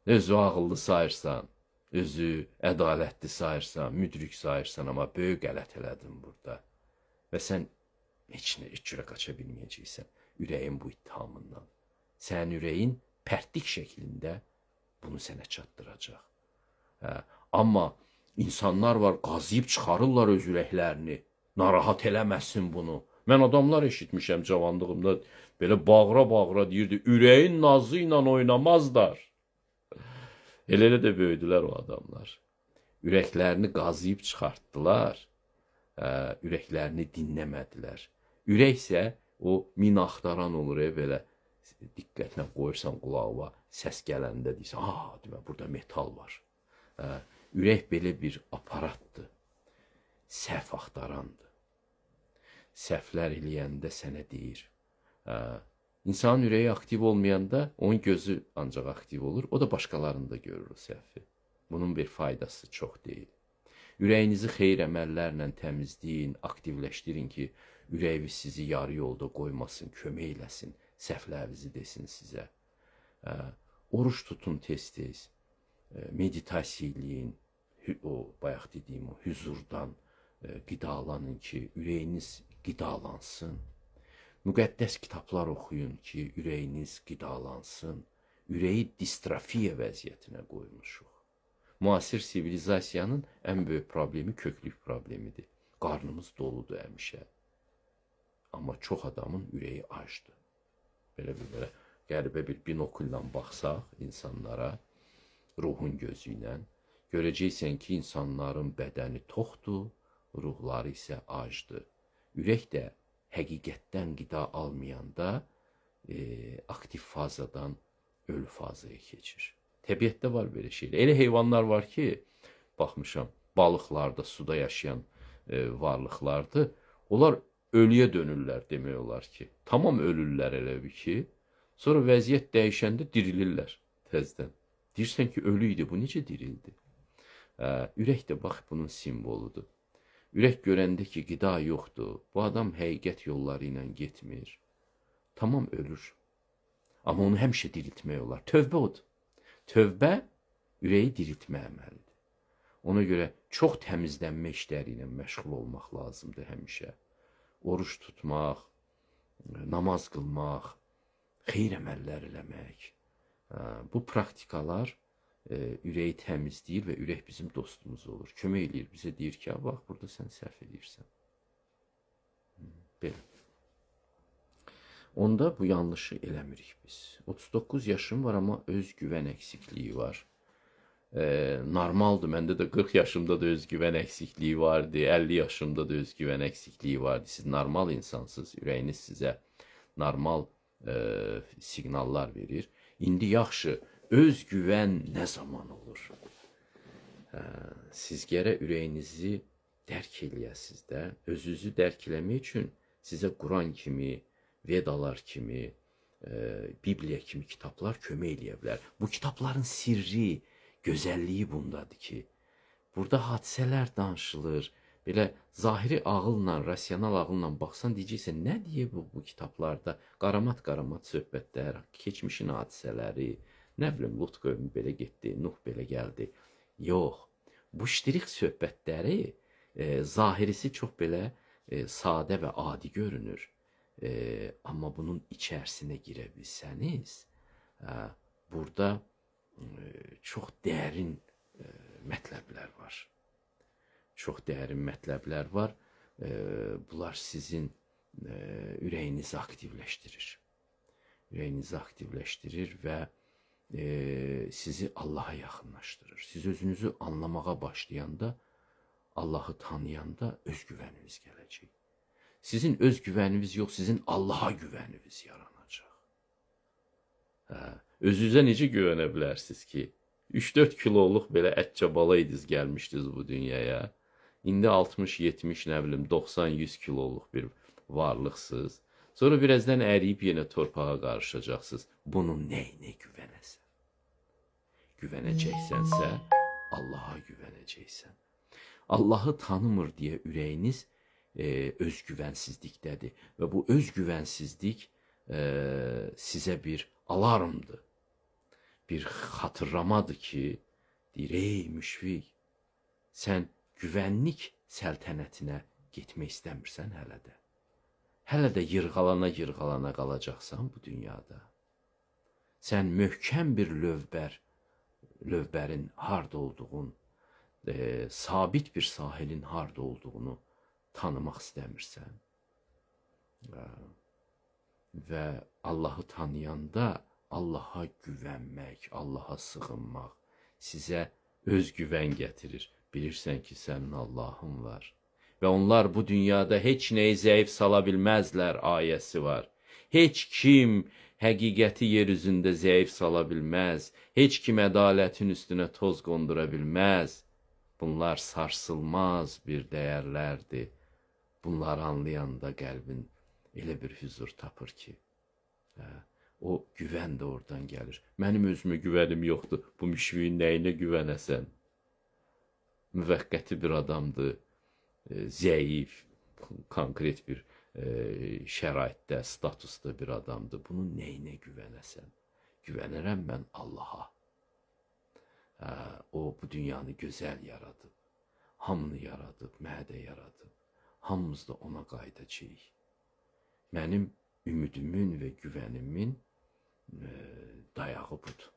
özü ağıllı sayırsan, özü ədalətli sayırsan, müdrik sayırsan, amma böyük qələt elədin burada. Və sən heç cürə qaça bilməyəcəksən ürəyin bu ittihamından. Sənin ürəyin pərtlik şəklində bunu sənə çatdıracaq. Amma insanlar var, qazıyıb çıxarırlar öz ürəklərini, narahat eləməsin bunu. Mən adamlar eşitmişəm cavanlığımda, belə bağıra-bağıra deyirdi, ürəyin nazı ilə oynamazlar. Elə də böyüdülər o adamlar. Ürəklərini qazıyıb çıxartdılar, ürəklərini dinləmədilər. Ürək isə o min axtaran olur, belə diqqətlə qoyursan qulağına, səs gələndə deyirsən, demə, burada metal var. Ürək belə bir aparatdır, səhv axtarandır. Səhvlər eləyəndə sənə deyir. İnsanın ürəyi aktiv olmayanda onun gözü ancaq aktiv olur. O da başqalarında görür o səhvi. Bunun bir faydası çox deyil. Ürəyinizi xeyir əməllərlə təmizləyin, aktivləşdirin ki, ürəyiniz sizi yarı yolda qoymasın, kömək eləsin, səhvlərinizi desin sizə. Oruç tutun tez-tez, meditasiya eləyin, o bayaq dediyim o hüzurdan qidalanın ki, ürəyiniz qidalansın. Müqəddəs kitablar oxuyun ki, ürəyiniz qidalansın. Ürəyi distrofiya vəziyyətinə qoymuşuq. Müasir sivilizasiyanın ən böyük problemi köklük problemidir. Qarnımız doludur həmişə. Amma çox adamın ürəyi acdır. Belə qəribə bir binokulla baxsaq insanlara, ruhun gözü ilə, Görəcəksən ki, insanların bədəni toxdur, ruhları isə acdır. Ürək də həqiqətdən qida almayanda aktiv fazadan ölü fazaya keçir. Təbiətdə var belə şeylər. Elə heyvanlar var ki, baxmışam, balıqlarda, suda yaşayan varlıqlardır. Onlar ölüyə dönürlər demək olar ki. Tamam ölürlər elə bir ki, sonra vəziyyət dəyişəndə dirilirlər təzədən. Deyirsən ki, ölü idi, bu necə dirildi? Ürək də bax bunun simvoludur. Ürək görəndə ki, qida yoxdur, bu adam həqiqət yolları ilə getmir, tamam ölür. Amma onu həmişə diriltmək olar. Tövbə odur. Tövbə ürəyi diriltmə əməlidir. Ona görə çox təmizlənmə işləri ilə məşğul olmaq lazımdır həmişə. Oruç tutmaq, namaz qılmaq, xeyir əməllər eləmək. Bu praktikalar ürəyi təmizləyir və ürək bizim dostumuz olur. Kömək eləyir, bizə deyir ki, bax, burada sən səhv edirsən. Belə. Onda bu yanlışı eləmirik biz. 39 yaşım var, amma özgüvən əksikliyi var. Normaldır, məndə də 40 yaşımda da özgüvən əksikliyi vardı, 50 yaşımda da özgüvən əksikliyi vardı. Siz normal insansınız, ürəyiniz sizə normal siqnallar verir. İndi yaxşı, özgüvən nə zaman olur? Siz gərək ürəyinizi dərk eləyəsiniz də. Özünüzü dərk eləmək üçün sizə Quran kimi, Vedalar kimi, Bibliya kimi kitablar kömək eləyə bilər. Bu kitabların sirri, gözəlliyi bundadır ki, burada hadisələr danışılır. Belə zahiri ağılla, rasional ağılla baxsan deyəcəksən, nə deyə bu kitablarda qaramat-qaramat söhbətlər, keçmişin hadisələri, nə bilim, Lut qövmü belə getdi, Nuh belə gəldi. Yox, bu ştirik söhbətləri zahirisi çox belə sadə və adi görünür. Amma bunun içərisinə girə bilsəniz, burada çox dərin mətləblər var. Çox dərin mətləblər var. Bunlar sizin ürəyinizi aktivləşdirir. Ürəyinizi aktivləşdirir və sizi Allaha yaxınlaşdırır. Siz özünüzü anlamağa başlayanda, Allahı tanıyanda özgüvəniniz gələcək. Sizin özgüvəniniz yox, sizin Allaha güvəniniz yaranacaq. Özünüzə necə güvənə bilərsiniz ki? 3-4 kiloluq belə ətcə balaydınız, gəlmişdiniz bu dünyaya. İndi 60-70, nə bilim, 90-100 kiloluq bir varlıqsınız. Sonra birazdan əriyib yenə torpağa qarışacaqsınız. Bunun nəyinə güvənəsən? Güvənəcəksənsə, Allaha güvənəcəksən. Allahı tanımır deyə ürəyiniz özgüvənsizlikdədir. Və bu özgüvənsizlik sizə bir alarmdır. Bir xatırlamadır ki, deyir, ey müşfiq, sən güvənlik səltənətinə getmək istəmirsən hələ də. Hələ də yırğalana qalacaqsan bu dünyada. Sən möhkəm bir lövbərin harda olduğunu, sabit bir sahilin harda olduğunu tanımaq istəmirsən. Və Allahı tanıyanda Allaha güvənmək, Allaha sığınmaq sizə özgüvən gətirir. Bilirsən ki, sənin Allahın var. Və onlar bu dünyada heç nəyi zəif sala bilməzlər ayəsi var. Heç kim həqiqəti yer üzündə zəif sala bilməz. Heç kim ədalətin üstünə toz qondura bilməz. Bunlar sarsılmaz bir dəyərlərdir. Bunları anlayanda qəlbin elə bir huzur tapır ki, o güvən də oradan gəlir. Mənim özümə güvənim yoxdur. Bu müşfiqin nəyinə güvənəsən? Müvəqqəti bir adamdır, zəif, konkret bir şəraitdə, statusda bir adamdır. Bunun nəyinə güvənəsən? Güvənərəm mən Allaha. O bu dünyanı gözəl yaradıb, hamını yaradıb, mənə də yaradıb. Hamımız da ona qayıdacağıq. Mənim ümidimin və güvənimin dayağı budur.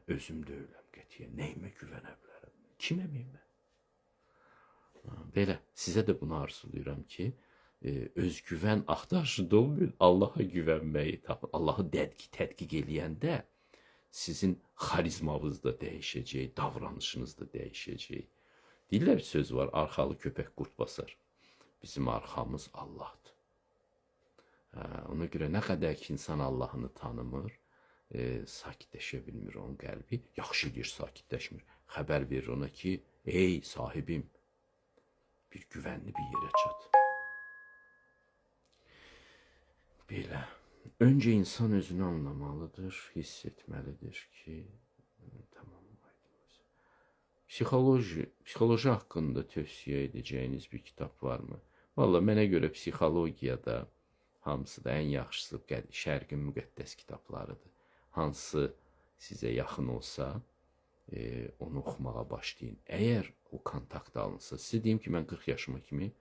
Özüm deyiləm qətiyyən. Nəyimə güvənə bilərəm? Kimə mən? Belə, sizə də bunu arzulayıram ki, özgüvən axtarışında olmayın, Allaha güvənməyi tapın. Allahı tədqiq eləyəndə sizin xarizmanız da dəyişəcək, davranışınız da dəyişəcək. Deyirlər söz var, arxalı köpək qurd basar. Bizim arxamız Allahdır. Ona görə nə qədər ki insan Allahını tanımır, sakitləşə bilmir onun qəlbi, yaxşı eləyir sakitləşmir. Xəbər verir ona ki, ey sahibim, bir güvənli bir yerə çat. Belə. Öncə insan özünü anlamalıdır, hiss etməlidir ki, tamam. Psixoloji haqqında tövsiyə edəcəyiniz bir kitab varmı? Valla mənə görə psixologiyada hamısı da ən yaxşısı Şərqin müqəddəs kitablarıdır. Hansı sizə yaxın olsa, onu oxumağa başlayın. Əgər o kontakt alınsa, sizə deyim ki, mən 40 yaşıma kimi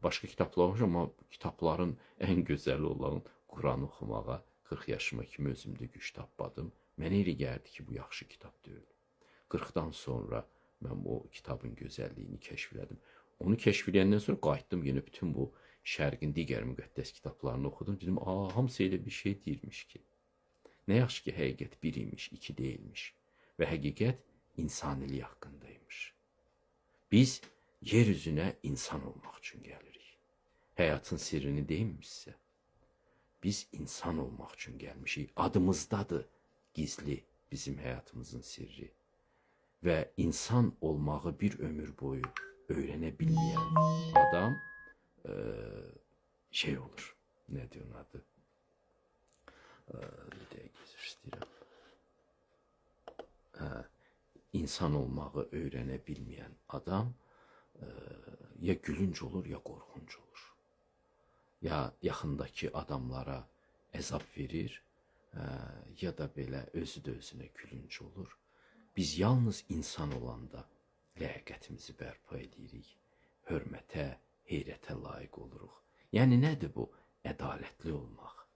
başqa kitablar oxumuşam, amma kitabların ən gözəli olan Quranı oxumağa 40 yaşıma kimi özümdə güc tapmadım. Mənə elə gəldi ki, bu yaxşı kitab deyil. 40-dan sonra mən o kitabın gözəlliyini kəşf elədim. Onu kəşf eləyəndən sonra qayıtdım, yenə bütün bu Şərqin digər müqəddəs kitablarını oxudum. Dedim, hamısı elə bir şey deyirmiş ki. Nə yaxşı ki, həqiqət bir imiş, iki deyilmiş. Və həqiqət insanilik haqqındaymış. Biz yer üzünə insan olmaq üçün gəlirik. Həyatın sirrini deyim sizə. Biz insan olmaq üçün gəlmişik. Adımızdadır gizli bizim həyatımızın sirri. Və insan olmağı bir ömür boyu öyrənə bilməyən adam şey olur. Nə deyir onun adı? Bir dəqiqə istəyirəm. İnsan olmağı öyrənə bilməyən adam ya gülünc olur, ya qorxunc olur. Ya yaxındakı adamlara əzab verir, ya da belə özü də özünə gülünc olur. Biz yalnız insan olanda ləyaqətimizi bərpa edirik, hörmətə, heyrətə layiq oluruq. Yəni nədir bu? Ədalətli olmaq,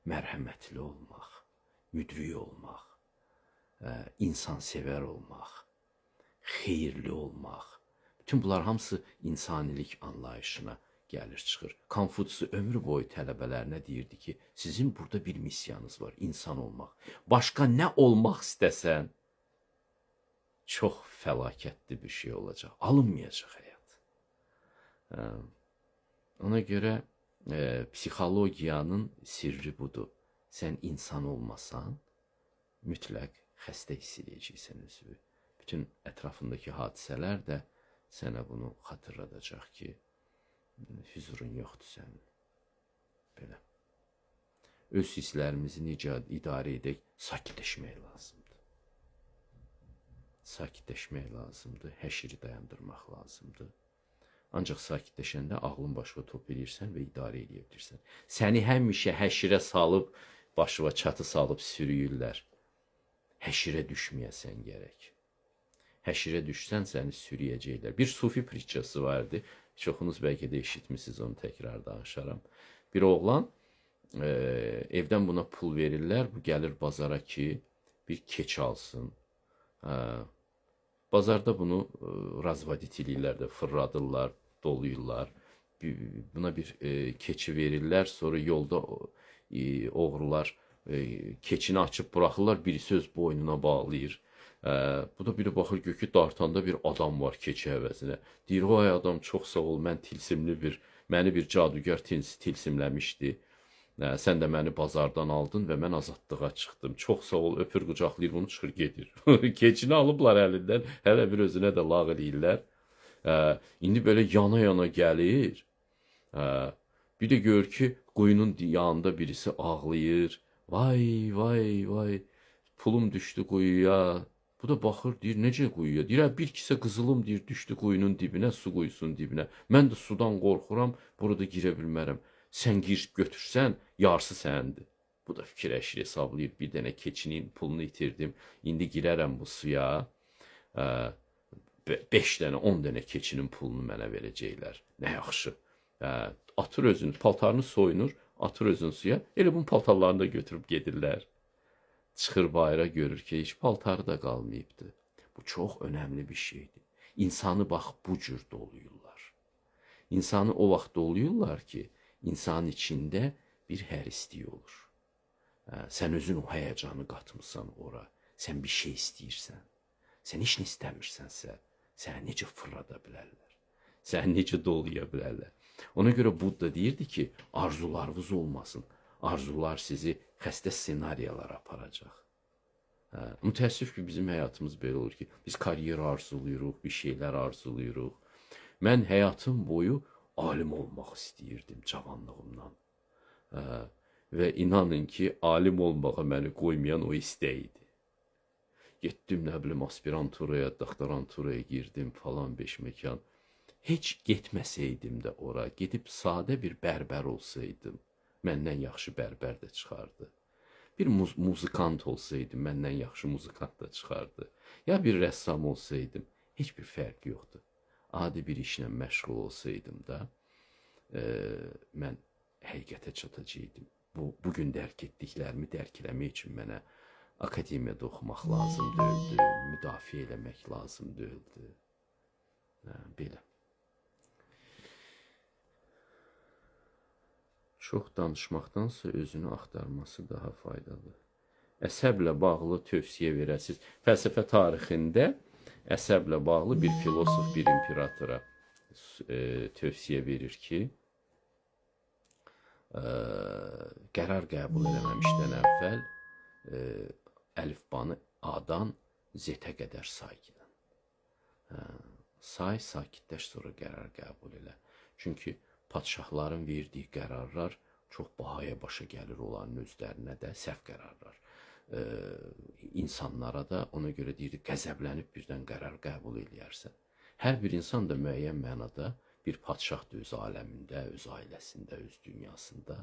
mərhəmətli olmaq, müdrik olmaq, insansevər olmaq, xeyirli olmaq. Bütün bunlar hamısı insanilik anlayışına gəlir çıxır. Konfutsi ömrü boyu tələbələrinə deyirdi ki, sizin burada bir missiyanız var, insan olmaq. Başqa nə olmaq istəsən, çox fəlakətli bir şey olacaq, alınmayacaq həyat. Ona görə psixologiyanın sirri budur. Sən insan olmasan, mütləq xəstə hiss edəcəksən özünü. Bütün ətrafındakı hadisələr də sənə bunu xatırladacaq ki, hüzurun yoxdur sənin. Belə. Öz hisslərimizi necə idarə edək, sakitləşmək lazımdır. Sakitləşmək lazımdır, həşiri dayandırmaq lazımdır. Ancaq sakitləşəndə ağlın başına top eləyirsən və idarə edə bilirsən. Səni həmişə həşirə salıb, başına çatı salıb sürüyürlər. Həşirə düşməyəsən gərək. Həşirə düşsən səni sürüyəcəklər. Bir sufi pritçası vardı. Çoxunuz bəlkə də eşitmişsiniz, onu təkrar danışaram. Bir oğlan evdən buna pul verirlər. Bu gəlir bazara ki, bir keçi alsın. Bazarda bunu razvadit eləyirlər də, fırladırlar, doluyurlar. Buna bir keçi verirlər. Sonra yolda oğrular keçini açıb buraxırlar. Bir söz boynuna bağlayır. Bu da biri baxır ki, dartanda bir adam var keçi əvəzinə. Deyir, vay adam çox sağ ol, məni bir cadügər tilsimləmişdi. Sən də məni bazardan aldın və mən azadlığa çıxdım. Çox sağ ol, öpür, qucaqlayır, bunu çıxır gedir. Keçini alıblar əlindən, hələ bir özünə də lağ eləyirlər. İndi belə yana-yana gəlir. Bir də gör ki, quyunun yanında birisi ağlayır. Vay, vay, vay, pulum düşdü quyuya. Bu da baxır, deyir, necə quyuya? Deyir, bir kisə qızılım, deyir, düşdü quyunun dibinə, su quyusunun dibinə. Mən də sudan qorxuram, burada girə bilmərəm. Sən gir götürsən, yarısı səndir. Bu da fikirləşir, hesablayır. Bir dənə keçinin pulunu itirdim. İndi girərəm bu suya. 5 dənə, 10 dənə keçinin pulunu mənə verəcəklər. Nə yaxşı. Atır özünü, paltarını soyunur, atır özünü suya. Elə bunun paltarlarını da götürüb gedirlər. Çıxır bayıra, görür ki, heç paltarı da qalmayıbdı. Bu çox önəmli bir şeydir. İnsanı bax bu cür doluyurlar. İnsanı o vaxt doluyurlar ki, insanın içində bir hərislik olur. Sən özün o həyəcanı qatmısan ora. Sən bir şey istəyirsən. Sən heç nə istəmirsənsə, səni necə fırlada bilərlər? Səni necə dolaya bilərlər? Ona görə Budda deyirdi ki, arzularınız olmasın. Arzular sizi xəstə ssenariyalara aparacaq. Mütəəssüf ki, bizim həyatımız belə olur ki, biz karyer arzuluyuruq, bir şeylər arzuluyuruq. Mən həyatım boyu alim olmaq istəyirdim cavanlığımdan. Və inanın ki, alim olmağa məni qoymayan o istək idi. Getdim, nə bilim, aspiranturaya, doktoranturaya girdim falan beşməkan. Heç getməsəydim də ora, gedib sadə bir bərbər olsaydım, məndən yaxşı bərbər də çıxardı. Bir muzikant olsaydım, məndən yaxşı muzikant da çıxardı. Ya bir rəssam olsaydım, heç bir fərq yoxdur. Adi bir işlə məşğul olsaydım da, mən həqiqətə çatacaqdım. Bugün dərk etdiklərimi dərk eləmək üçün mənə akademiyada oxumaq lazım deyildi, müdafiə eləmək lazım deyildi. Belə. Çox danışmaqdansa özünü axtarması daha faydalı. Əsəblə bağlı tövsiyə verəsiniz. Fəlsəfə tarixində əsəblə bağlı bir filosof bir imperatora tövsiyə verir ki, qərar qəbul eləməmişdən əvvəl əlifbanı A-dan Z-ə qədər say gilən. Say, sakitləş, sonra qərar qəbul elə. Çünki padşahların verdiyi qərarlar çox bahaya başa gəlir onların özlərinə də, səhv qərarlar. İnsanlara da ona görə deyirdi, qəzəblənib birdən qərar qəbul eləyərsən. Hər bir insan da müəyyən mənada bir padşahdır öz aləmində, öz ailəsində, öz dünyasında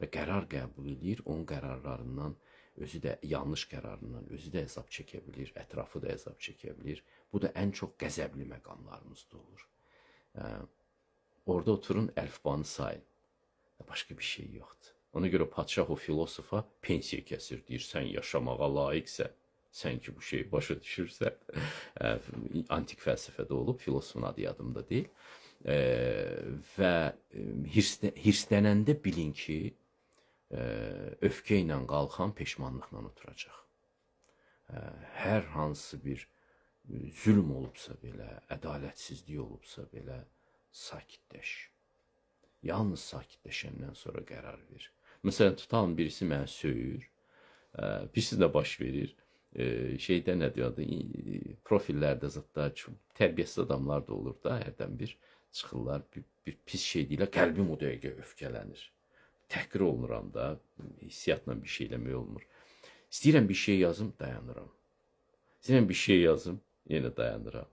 və qərar qəbul edir, onun qərarlarından özü də yanlış qərarından özü də əzab çəkə bilir, ətrafı da əzab çəkə bilir. Bu da ən çox qəzəbli məqamlarımızda olur. Orada oturun, əlifbanı sayın. Başqa bir şey yoxdur. Ona görə padşah o filosofa pensiya kəsir, deyir, sən yaşamağa layiqsən, sən ki bu şeyi başa düşürsən. Antik fəlsəfədə olub, filosofun adı yadımda deyil. Və hirslənəndə bilin ki, öfkə ilə qalxan peşmanlıqla oturacaq. Hər hansı bir zülm olubsa belə, ədalətsizlik olubsa belə, sakitləş. Yalnız sakitləşəndən sonra qərar ver. Məsələn, tutalım, birisi mənə söyür, birisi də baş verir. Şeydə nə deyirdi, profillərdə zətdə tərbiyəsiz adamlar da olur da, hərdən bir çıxırlar, bir pis şey deyirlər, qəlbim o dəqiqə öfkələnir. Təhqir olunuram da, hissiyatla bir şey eləmək olmur. İstəyirəm bir şey yazım, dayanıram. İstəyirəm bir şey yazım, yenə dayanıram.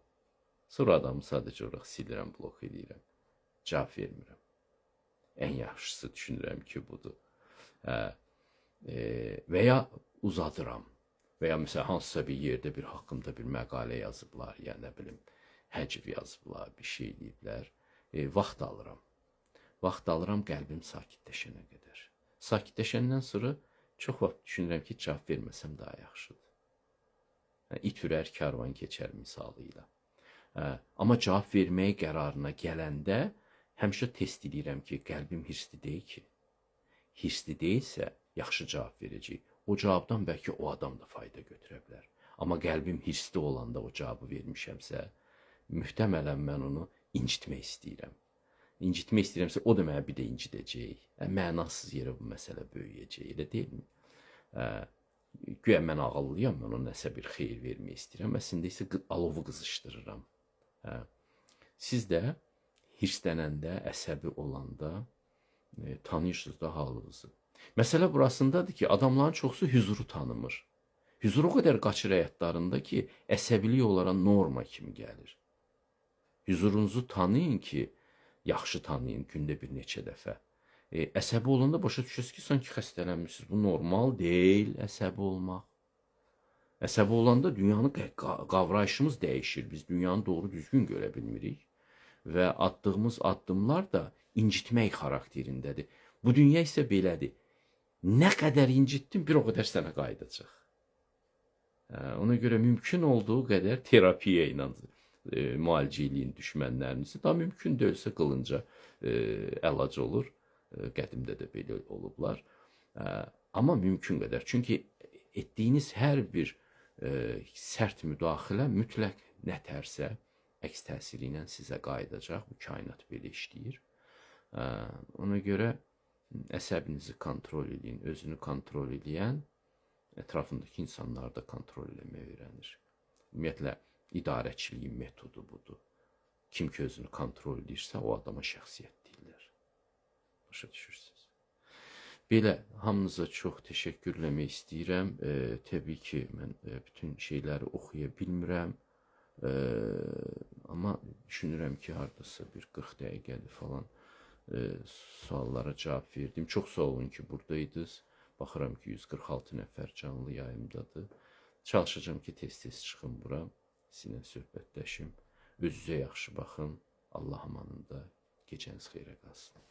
Sonra adamı sadəcə olaraq silirəm, blok edirəm. Cavab vermirəm. Ən yaxşısı düşünürəm ki, budur. Və ya uzadıram. Və ya məsələn, hansısa bir yerdə bir haqqımda bir məqalə yazıblar, ya nə bilim, həcv yazıblar, bir şey deyiblər. Vaxt alıram. Vaxt alıram qəlbim sakitləşənə qədər. Sakitləşəndən sonra çox vaxt düşünürəm ki, cavab verməsəm daha yaxşıdır. İt ürər, karvan keçər misalı ilə. Amma cavab verməyə qərarına gələndə həmişə test edirəm ki, qəlbim hirsli deyil ki. Hirsli deyilsə, yaxşı cavab verəcək. O cavabdan bəlkə o adam da fayda götürə bilər. Amma qəlbim hirsli olanda o cavabı vermişəmsə, mühtəmələn mən onu incitmək istəyirəm. İncitmək istəyirəmsə, o da mənə bir də incidəcək. Mənasız yerə bu məsələ böyüyəcək, elə deyilmi? Güya mən ağıllıyam, mən ona nəsə bir xeyir vermək istəyirəm. Əslində isə alovu qızışdırıram. Siz də hirslənəndə, əsəbi olanda tanıyırsınız da halınızı. Məsələ burasındadır ki, adamların çoxusu hüzuru tanımır. Hüzur o qədər qaçır həyatlarında ki, əsəbilik olaraq norma kimi gəlir. Hüzurunuzu tanıyın ki, yaxşı tanıyın gündə bir neçə dəfə. Əsəbi olanda başa düşürsünüz ki, sanki xəstələnmişsiniz. Bu normal deyil, əsəbi olmaq. Əsəbi olanda dünyanın qavrayışımız dəyişir. Biz dünyanı doğru düzgün görə bilmirik. Və attığımız addımlar da incitmək xarakterindədir. Bu dünya isə belədir. Nə qədər incitdin, bir o qədər sənə qayıdacaq. Ona görə mümkün olduğu qədər terapiya ilə müalicə eləyin düşmənlərinizi. Daha mümkün deyilsə qılınca əlac olur. Qədimdə də belə olublar. Amma mümkün qədər. Çünki etdiyiniz hər bir sərt müdaxilə mütləq nətərsə əks təsiri ilə sizə qayıdacaq. Bu kainat belə işləyir. Ona görə əsəbinizi kontrol edin. Özünü kontrol edən ətrafındakı insanları da kontrol etməyi öyrənir. Ümumiyyətlə idarəçiliyin metodu budur. Kim ki özünü kontrol edirsə, o adama şəxsiyyət deyirlər. Başa düşürsünüz. Belə hamınıza çox təşəkkür eləmək istəyirəm. Təbii ki, mən bütün şeyləri oxuya bilmirəm. Amma düşünürəm ki, hardasa bir 40 dəqiqədir falan suallara cavab verdim. Çox sağ olun ki, buradaydınız. Baxıram ki, 146 nəfər canlı yayımdadır. Çalışacağım ki, tez-tez çıxım bura, sizinlə söhbətləşim. Özünüzə yaxşı baxın. Allah amanında, gecəniz xeyrə qalsın.